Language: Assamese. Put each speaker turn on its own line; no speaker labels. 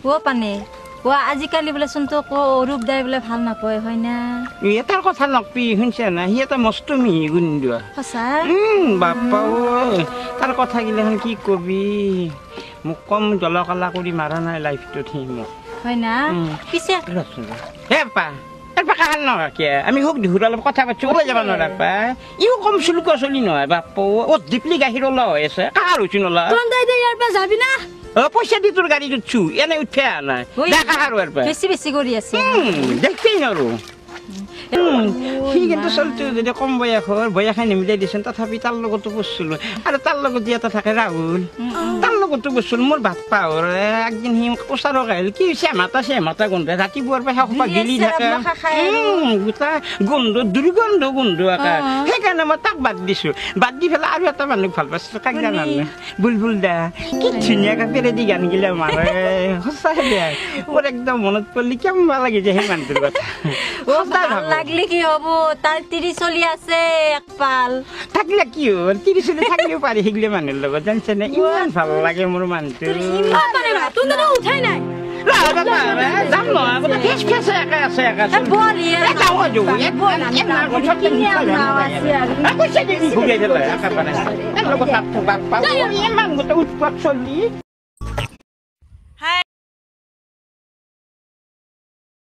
ও পানে ও আজিকালি বোলেচোন তো অৰূপ দাই বোলে ভাল নাপায় হয় না
তাৰ কথা নকবি শুনছে না সি এটা মস্ত মিহি গুণ্ডুৱা
সঁচা
বাপ্পা তাৰ কথা গিলাখন কি কবি মোক কম জলকলা কৰি মাৰা নাই লাইফটোত সি মোক
হয় না পিছে
হে পা কাহান নহয় কিয় আমি খুব ধুৰ অলপ কথা পাতিছো ওলাই যাব নোৱাৰা পা ইও কম চুলুকা চলি নহয় বাপ্পা ডিপলি গাখীৰ ওলা হৈ আছে কাৰ হৈছো নলা
ইয়াৰ পৰা যাবি না
পইচা দি তোৰ গাড়ীত উঠছো এনে উঠে নাই দেখা আৰু
বেছি বেছি কৰি আছে
দেখতেই নোৱাৰো সি কিন্তু চলটো যদি কম বয়সে নিমিলাই দিছে তথাপি তাৰ লগতো বসছিলো আৰু তাৰ লগত যি এটা থাকে ৰাহুল তাৰ লগতো বসছিলো মোৰ বাপ্পা একদিন সি ওচৰৰ আহিল কি চেমাটা গোন্ধ ৰাতিপুৱাৰ পৰা সোপা গিলি থাকে গোটা গোন্ধ দুৰ্গন্ধ গোন্ধ আকাৰ সেইকাৰণে মই তাক বাদ দিছো বাদ দি পেলাই আৰু এটা মানুহক ভাল পাইছো কাক জানানে বুলবুল দা কি ধুনীয়াকে পেৰেদি গান গিলা মাৰে সঁচাই দে মোৰ একদম মনত পৰিলে কেম্বা লাগি যায় সেই মানুহটোৰ কথা
লাগলি কি হব তার 30 চলি আছে একপাল
থাকলে কি হল 30 চলি থাকলেও পারি হিগলে মানুহৰ লগত জানছে না ইমান ভাল লাগে মোৰ মানুহটো
ইমান মানে তুই তো উঠাই নাই
যাম নহয় আগতে ফেচ ফেচ একা আছে একা
বলি
যাওঁ যো পইচা দি ঘূৰাই দিলে একেবাৰে লগত বাপ্পা ইমান গোটেই উৎপাত চলি